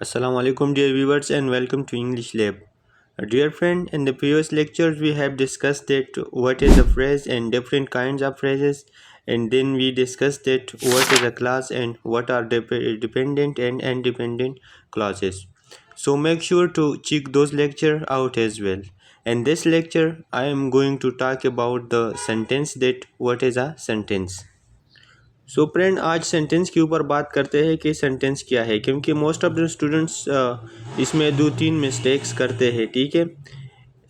Assalamu alaikum dear viewers and welcome to English Lab. Dear friend, in the previous lectures we have discussed that what is a phrase and different kinds of phrases, and then we discussed that what is a clause and what are dependent and independent clauses. So make sure to check those lectures out as well. In this lecture I am going to talk about the sentence, that what is a sentence. So friend आज sentence के ऊपर बात करते हैं कि sentence क्या है, क्योंकि मोस्ट ऑफ द स्टूडेंट्स इसमें 2-3 मिस्टेक्स करते हैं। ठीक है,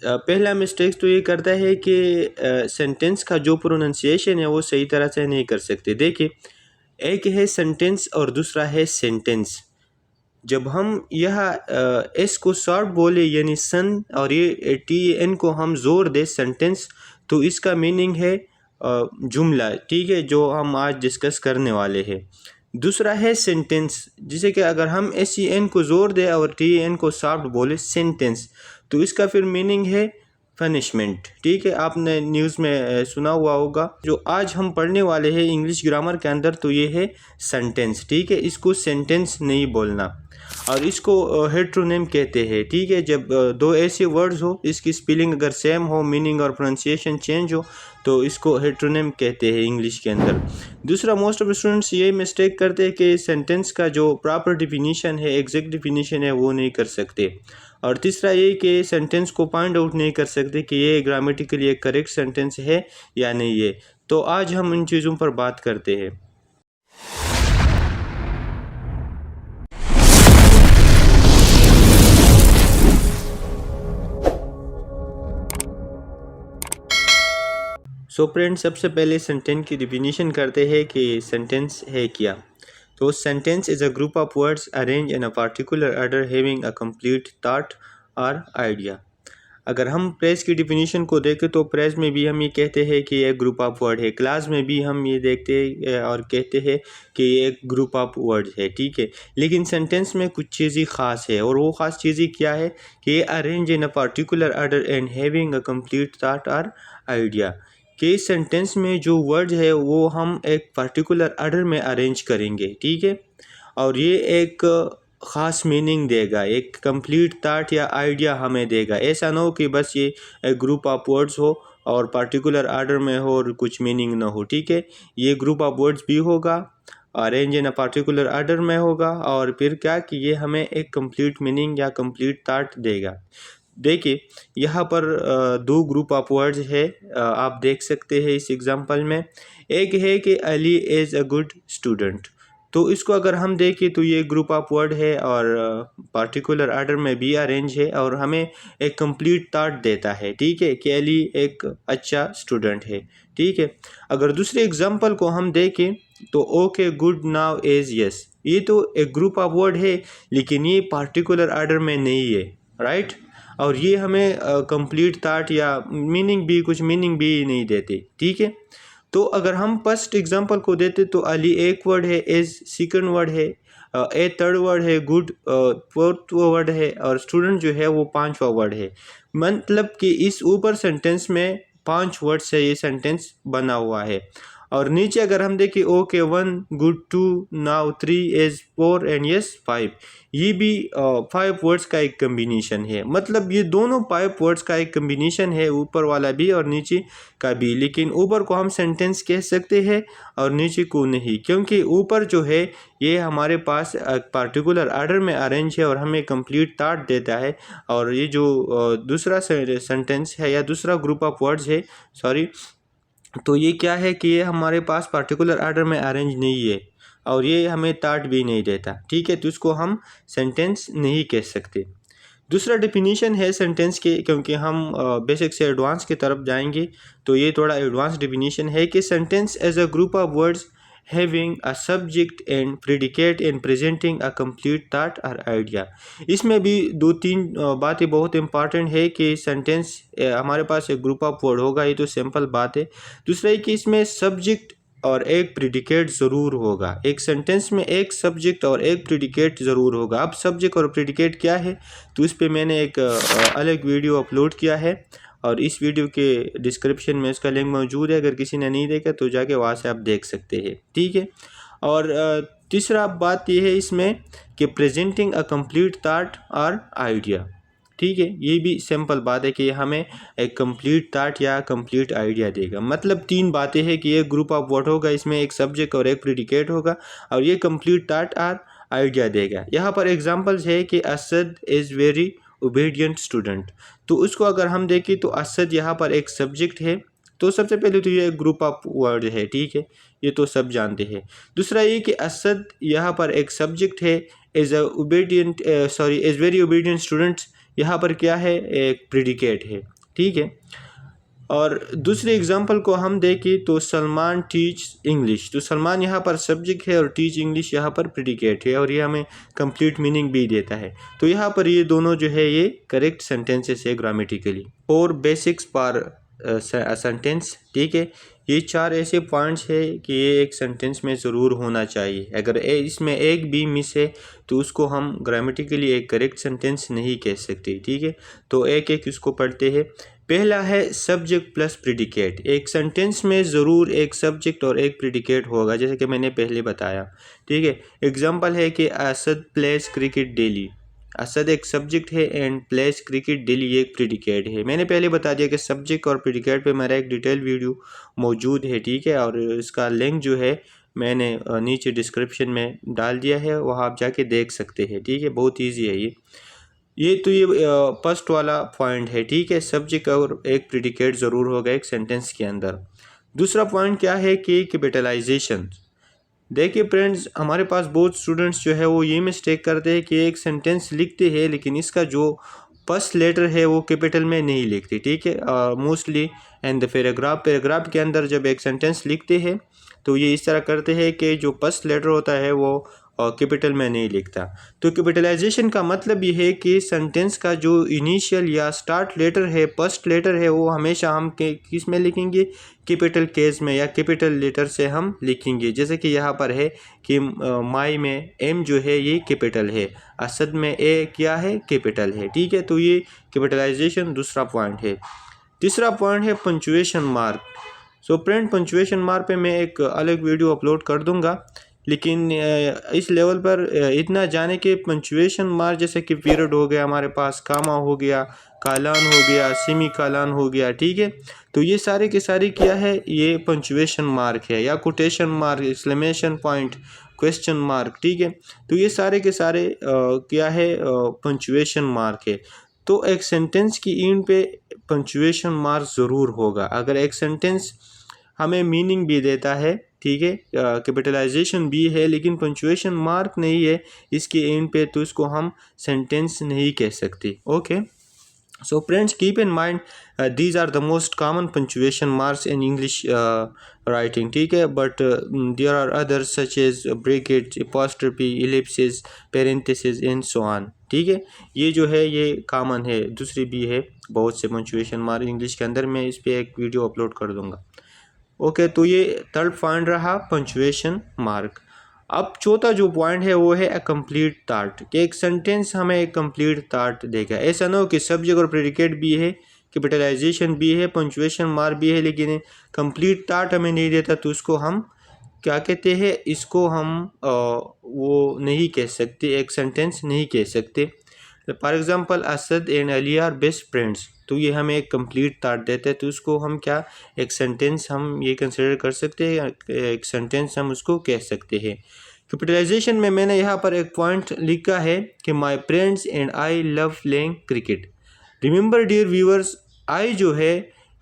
पहला मिस्टेक्स तो ये करता है कि सेंटेंस का जो प्रोनाउंसिएशन है वो सही तरह से नहीं कर सकते। देखिए, एक है सेंटेंस और दूसरा है सेंटेंस। जब हम यह एस को शॉर्ट बोले यानी सन और ये टी एन को हम जोर दे सेंटेंस, तो इसका मीनिंग है जुमला। ठीक है, जो हम आज डिस्कस करने वाले हैं। दूसरा है सेंटेंस, जिसे कि अगर हम एस ई एन को जोर दे और टी एन को सॉफ्ट बोले सेंटेंस, तो इसका फिर मीनिंग है पनिशमेंट। ठीक है, आपने न्यूज़ में सुना हुआ होगा। जो आज हम पढ़ने वाले हैं इंग्लिश ग्रामर के अंदर, तो ये है सेंटेंस। ठीक है, इसको सेंटेंस नहीं बोलना और इसको हेट्रोनिम कहते हैं। ठीक है, जब दो ऐसे वर्ड्स हो, इसकी स्पेलिंग अगर सेम हो, मीनिंग और प्रोनाउंसिएशन चेंज हो, तो इसको हेट्रोनिम कहते हैं इंग्लिश के अंदर। दूसरा, मोस्ट ऑफ स्टूडेंट्स ये मिस्टेक करते हैं कि सेंटेंस का जो प्रॉपर डिफिनीशन है, एग्जैक्ट डिफिनीशन है, वो नहीं कर सकते। और तीसरा ये कि सेंटेंस को फाइंड आउट नहीं कर सकते कि ये ग्रामेटिकली एक करेक्ट सेंटेंस है या नहीं है। तो आज हम इन चीज़ों पर बात करते हैं। सो फ्रेंड, सबसे पहले सेंटेंस की डिफिनीशन करते हैं कि सेंटेंस है क्या। तो sentence is a group of words arrange in a particular order having a complete thought और आइडिया। अगर हम प्रेस की डिफिनीशन को देखें तो प्रेस में भी हम ये कहते हैं कि एक ग्रुप ऑफ वर्ड है। क्लास में भी हम ये देखते हैं और कहते हैं कि ये एक ग्रुप ऑफ वर्ड है। ठीक है, लेकिन सेंटेंस में कुछ चीज़ें ख़ास है, और वो ख़ास चीज़ें क्या है कि ये arrange in a particular order and having a complete thought और आइडिया। कि सेंटेंस में जो वर्ड है वो हम एक पर्टिकुलर ऑर्डर में अरेंज करेंगे। ठीक है, और ये एक ख़ास मीनिंग देगा, एक कंप्लीट थॉट या आइडिया हमें देगा। ऐसा ना हो कि बस ये एक ग्रुप ऑफ वर्ड्स हो और पर्टिकुलर ऑर्डर में हो और कुछ मीनिंग ना हो। ठीक है, ये ग्रुप ऑफ वर्ड्स भी होगा, arrange in a particular order में होगा, और फिर क्या कि ये हमें एक कंप्लीट मीनिंग या कंप्लीट थॉट देगा। देखिए, यहाँ पर दो ग्रुप ऑफ वर्ड्स है, आप देख सकते हैं इस एग्जांपल में। एक है कि Ali is a good student, तो इसको अगर हम देखें तो ये ग्रुप ऑफ वर्ड है और पार्टिकुलर ऑर्डर में भी अरेंज है और हमें एक कंप्लीट थॉट देता है। ठीक है, कि अली एक अच्छा स्टूडेंट है। ठीक है, अगर दूसरे एग्जांपल को हम देखें तो okay good now is yes, ये तो एक ग्रुप ऑफ वर्ड है लेकिन ये पार्टिकुलर ऑर्डर में नहीं है। राइट, और ये हमें कंप्लीट थॉट या मीनिंग भी, कुछ मीनिंग भी नहीं देते। ठीक है, तो अगर हम फर्स्ट एग्जांपल को देते तो अली एक वर्ड है, एज सेकंड वर्ड है, ए थर्ड वर्ड है, गुड फोर्थ वर्ड है, और स्टूडेंट जो है वो पांचवा वर्ड है। मतलब कि इस ऊपर सेंटेंस में 5 वर्ड से ये सेंटेंस बना हुआ है। और नीचे अगर हम देखें okay 1 good 2 now 3 is 4 and yes 5, ये भी 5 वर्ड्स का एक कम्बिनेशन है। मतलब ये दोनों 5 वर्ड्स का एक कम्बिनेशन है, ऊपर वाला भी और नीचे का भी। लेकिन ऊपर को हम सेंटेंस कह सकते हैं और नीचे को नहीं, क्योंकि ऊपर जो है ये हमारे पास एक पार्टिकुलर ऑर्डर में अरेंज है और हमें कंप्लीट थॉट देता है। और ये जो दूसरा सेंटेंस है या दूसरा ग्रुप ऑफ वर्ड्स है, सॉरी, तो ये क्या है कि ये हमारे पास पार्टिकुलर ऑर्डर में अरेंज नहीं है और ये हमें थॉट भी नहीं देता। ठीक है, तो इसको हम सेंटेंस नहीं कह सकते। दूसरा डेफिनेशन है सेंटेंस के, क्योंकि हम बेसिक से एडवांस की तरफ जाएंगे, तो ये थोड़ा एडवांस डेफिनेशन है कि sentence as a group of words having a subject and predicate and presenting a complete thought और आइडिया। इसमें भी 2-3 बातें बहुत इंपॉर्टेंट है कि सेंटेंस हमारे पास एक ग्रुप ऑफ वर्ड होगा, ये तो सिंपल बात है। दूसरा है कि इसमें सब्जेक्ट और एक प्रेडिकेट ज़रूर होगा। एक सेंटेंस में एक सब्जेक्ट और एक प्रेडिकेट ज़रूर होगा। अब सब्जेक्ट और प्रेडिकेट क्या है, तो इस पे मैंने एक अलग वीडियो अपलोड किया है और इस वीडियो के डिस्क्रिप्शन में इसका लिंक मौजूद है। अगर किसी ने नहीं देखा तो जाके वहाँ से आप देख सकते हैं। ठीक है, और तीसरा बात यह है इसमें कि प्रेजेंटिंग अ कंप्लीट थॉट और आइडिया। ठीक है, ये भी सिंपल बात है कि हमें एक कंप्लीट थॉट या कंप्लीट आइडिया देगा। मतलब तीन बातें हैं कि ये ग्रुप ऑफ वर्ड होगा, इसमें एक सब्जेक्ट और एक प्रेडिकेट होगा और ये कंप्लीट थॉट और आइडिया देगा। यहाँ पर एग्जांपल्स है कि Asad is very obedient student. तो उसको अगर हम देखें तो असद यहाँ पर एक सब्जेक्ट है, तो सबसे पहले तो ये एक ग्रुप ऑफ वर्ड है। ठीक है, ये तो सब जानते हैं। दूसरा ये कि असद यहाँ पर एक सब्जेक्ट है, is a obedient is very obedient students यहाँ पर क्या है, एक प्रेडिकेट है। ठीक है, और दूसरे एग्जांपल को हम देखें तो सलमान टीच इंग्लिश। तो सलमान यहाँ पर सब्जेक्ट है और टीच इंग्लिश यहाँ पर प्रेडिकेट है और ये हमें कंप्लीट मीनिंग भी देता है। तो यहाँ पर ये दोनों जो है ये करेक्ट सेंटेंसेस है ग्रामेटिकली। और बेसिक्स पर सेंटेंस। ठीक है, ये चार ऐसे पॉइंट्स है कि ये एक सेंटेंस में ज़रूर होना चाहिए। अगर इसमें एक भी मिस है तो उसको हम ग्रामेटिकली एक करेक्ट सेंटेंस नहीं कह सकते। ठीक है, तो एक एक इसको पढ़ते हैं। पहला है सब्जेक्ट प्लस प्रेडिकेट। एक सेंटेंस में ज़रूर एक सब्जेक्ट और एक प्रेडिकेट होगा, जैसे कि मैंने पहले बताया। ठीक है, एग्जांपल है कि Asad place cricket daily. Asad एक सब्जेक्ट है एंड प्लेस क्रिकेट डेली एक प्रेडिकेट है। मैंने पहले बता दिया कि सब्जेक्ट और प्रेडिकेट पे मेरा एक डिटेल वीडियो मौजूद है। ठीक है, और इसका लिंक जो है मैंने नीचे डिस्क्रिप्शन में डाल दिया है, वहाँ आप जाके देख सकते हैं। ठीक है, बहुत ईजी है ये तो ये फर्स्ट वाला पॉइंट है। ठीक है, सब्जेक्ट और एक प्रेडिकेट ज़रूर होगा एक सेंटेंस के अंदर। दूसरा पॉइंट क्या है कि कैपिटलाइजेशन। देखिए फ्रेंड्स, हमारे पास बहुत स्टूडेंट्स जो है वो ये मिस्टेक करते हैं कि एक सेंटेंस लिखते हैं लेकिन इसका जो फर्स्ट लेटर है वो कैपिटल में नहीं लिखते। ठीक है, मोस्टली एंड द पैराग्राफ के अंदर जब एक सेंटेंस लिखते हैं तो ये इस तरह करते हैं कि जो फर्स्ट लेटर होता है वो कैपिटल में नहीं लिखता। तो कैपिटलाइजेशन का मतलब ये है कि सेंटेंस का जो इनिशियल या स्टार्ट लेटर है, फर्स्ट लेटर है, वो हमेशा हम किस में लिखेंगे, कैपिटल केस में या कैपिटल लेटर से हम लिखेंगे। जैसे कि यहाँ पर है कि माई में एम जो है ये कैपिटल है, असद में ए क्या है, कैपिटल है। ठीक है, तो ये कैपिटलाइजेशन दूसरा पॉइंट है। तीसरा पॉइंट है punctuation mark. So friend, punctuation mark पे मैं एक अलग वीडियो अपलोड कर दूंगा, लेकिन इस लेवल पर इतना जाने के पंचुएशन मार्क जैसे कि पीरियड हो गया, हमारे पास कामा हो गया, कालान हो गया, सेमी कालान हो गया। ठीक है, तो ये सारे के सारे क्या है, ये पंचुएशन मार्क है, या quotation mark, exclamation point, question mark. ठीक है, तो ये सारे के सारे क्या है, पंचुएशन मार्क है। तो एक सेंटेंस की एंड पे पंचुएशन मार्क ज़रूर होगा। अगर एक सेंटेंस हमें मीनिंग भी देता है, ठीक है, कैपिटलाइजेशन भी है, लेकिन पंचुएशन मार्क नहीं है इसके एंड पे, तो इसको हम सेंटेंस नहीं कह सकते। Okay, so friends, keep in mind these are the most common punctuation marks in English writing. ठीक है, but there are others such as brackets, apostrophe, ellipses, parentheses and so on. ठीक है, ये जो है ये कॉमन है, दूसरी भी है बहुत से पंचुएशन मार्क इंग्लिश के अंदर। मैं इस पर एक वीडियो अपलोड कर दूंगा। ओके, तो ये थर्ड पॉइंट रहा पंचुएशन मार्क। अब चौथा जो पॉइंट है वो है अ कंप्लीट थॉट, कि एक सेंटेंस हमें एक कंप्लीट थॉट देगा। ऐसा ना हो कि सब्जेक्ट और प्रेडिकेट भी है, कैपिटलाइजेशन भी है, पंचुएशन मार्क भी है, लेकिन कंप्लीट थॉट हमें नहीं देता, तो उसको हम क्या कहते हैं, इसको हम वो नहीं कह सकते, एक सेंटेंस नहीं कह सकते। For example, Asad and Ali are best friends. तो ये हमें एक कंप्लीट थॉट देता है, तो उसको हम क्या, एक सेंटेंस हम ये कंसिडर कर सकते हैं, एक सेंटेंस हम उसको कह सकते हैं। कैपिटलाइजेशन में मैंने यहाँ पर एक पॉइंट लिखा है कि my friends and I love playing cricket. Remember dear viewers, I जो है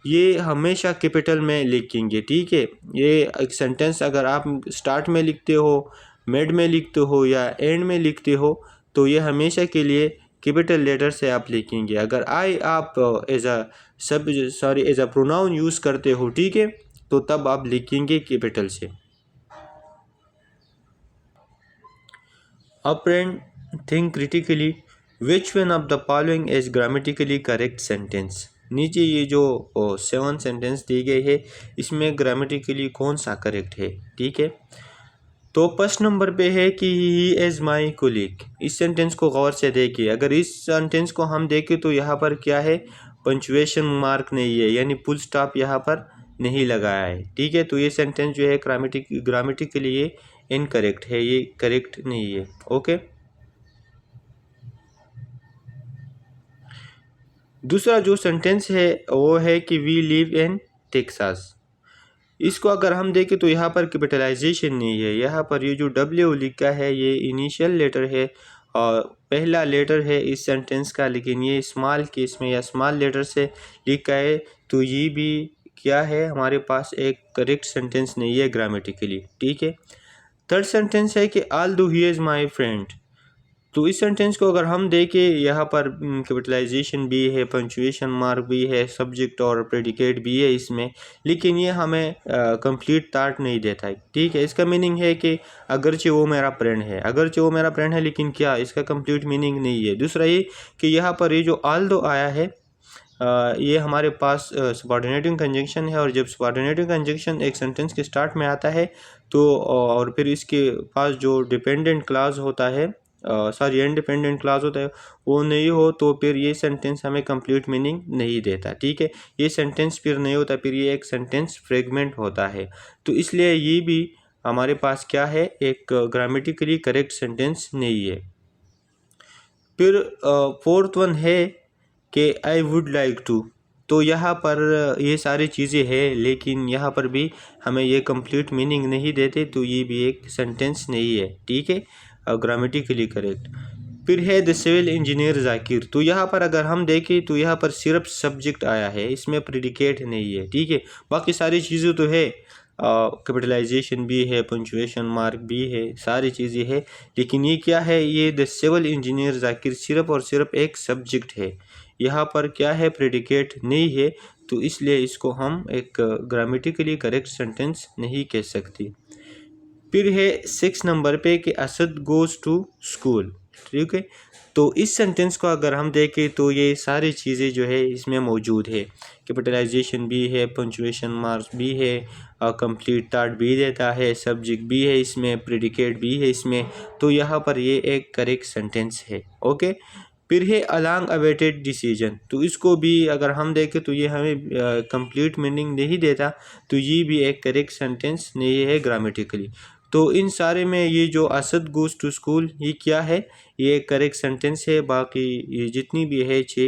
ये हमेशा कैपिटल में लिखेंगे। ठीक है, ये एक सेंटेंस अगर आप स्टार्ट में लिखते हो, मिड में लिखते हो या एंड में लिखते हो, तो ये हमेशा के लिए कैपिटल लेटर से आप लिखेंगे। अगर आई आप एज अ प्रोनाउन यूज़ करते हो, ठीक है, तो तब आप लिखेंगे कैपिटल से। अब friend, think critically, which one of the following is grammatically correct sentence. नीचे ये जो 7 सेंटेंस दी गई है, इसमें ग्रामेटिकली कौन सा करेक्ट है। ठीक है, तो फर्स्ट नंबर पे है कि ही इज़ माई कोलीग। इस सेंटेंस को गौर से देखिए। अगर इस सेंटेंस को हम देखें तो यहाँ पर क्या है, पंचुएशन मार्क नहीं है, यानी फुल स्टॉप यहाँ पर नहीं लगाया है। ठीक है, तो ये सेंटेंस जो है ग्रामेटिकली ये इनकरेक्ट है, ये करेक्ट नहीं है। ओके, दूसरा जो सेंटेंस है वो है कि वी लिव इन टेक्सास। इसको अगर हम देखें तो यहाँ पर कैपिटलाइजेशन नहीं है, यहाँ पर ये जो डब्ल्यू लिखा है ये इनिशियल लेटर है और पहला लेटर है इस सेंटेंस का, लेकिन ये स्मॉल केस में या स्मॉल लेटर से लिखा है। तो ये भी क्या है, हमारे पास एक करेक्ट सेंटेंस नहीं है ग्रामेटिकली। ठीक है, थर्ड सेंटेंस है कि ऑल दो ही इज़ माई फ्रेंड। तो इस सेंटेंस को अगर हम देखें, यहाँ पर कैपिटलाइजेशन भी है, पंचुएशन मार्क भी है, सब्जेक्ट और प्रेडिकेट भी है इसमें, लेकिन ये हमें कंप्लीट थाट नहीं देता है। ठीक है, इसका मीनिंग है कि अगरचे वो मेरा फ्रेंड है, अगरचे वो मेरा फ्रेंड है, लेकिन क्या इसका कंप्लीट मीनिंग नहीं है। दूसरा ये कि यहाँ पर ये जो ऑल दो आया है ये हमारे पास सबऑर्डिनेटिंग कंजंक्शन है, और जब सबऑर्डिनेटिंग कंजंक्शन एक सेंटेंस के स्टार्ट में आता है तो और फिर इसके पास जो डिपेंडेंट क्लास होता है, सॉरी इंडिपेंडेंट क्लास होता है, वो नहीं हो तो फिर ये सेंटेंस हमें कंप्लीट मीनिंग नहीं देता। ठीक है, ये सेंटेंस फिर नहीं होता, फिर ये एक सेंटेंस फ्रेगमेंट होता है। तो इसलिए ये भी हमारे पास क्या है, एक ग्रामेटिकली करेक्ट सेंटेंस नहीं है। फिर फोर्थ वन है कि आई वुड लाइक टू। तो यहाँ पर ये सारी चीज़ें हैं, लेकिन यहाँ पर भी हमें ये कंप्लीट मीनिंग नहीं देते, तो ये भी एक सेंटेंस नहीं है। ठीक है, ग्रामेटिकली करेक्ट। फिर है द सिविल इंजीनियर जाकिर। तो यहाँ पर अगर हम देखें तो यहाँ पर सिर्फ सब्जेक्ट आया है, इसमें प्रेडिकेट नहीं है। ठीक है, बाकी सारी चीज़ें तो है, कैपिटलाइजेशन भी है, पंचुएशन मार्क भी है, सारी चीज़ें है, लेकिन ये क्या है, ये द सिविल इंजीनियर जाकिर सिर्फ और सिर्फ एक सब्जेक्ट है, यहाँ पर क्या है, प्रेडिकेट नहीं है। तो इसलिए इसको हम एक ग्रामेटिकली करेक्ट सेंटेंस नहीं कह सकते। फिर है 6 नंबर पे कि असद गोज़ टू स्कूल। ठीक है, तो इस सेंटेंस को अगर हम देखें तो ये सारी चीज़ें जो है इसमें मौजूद है, कैपिटलाइजेशन भी है, पंचुएशन मार्क्स भी है, कंप्लीट थाट भी देता है, सब्जेक्ट भी है इसमें, प्रेडिकेट भी है इसमें। तो यहाँ पर ये एक करेक्ट सेंटेंस है। ओके, फिर है अलॉन्ग अवेटेड डिसीजन। तो इसको भी अगर हम देखें तो ये हमें कंप्लीट मीनिंग नहीं देता, तो ये भी एक करेक्ट सेंटेंस नहीं है ग्रामेटिकली। तो इन सारे में ये जो असद गोज़ टू स्कूल ये क्या है, ये करेक्ट सेंटेंस है, बाकी ये जितनी भी है 6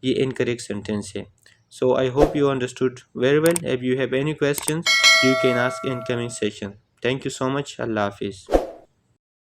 ये इनकरेक्ट सेंटेंस है। So I hope you understood very well. If you have any questions, you can ask in coming session. Thank you so much. Allah Hafiz.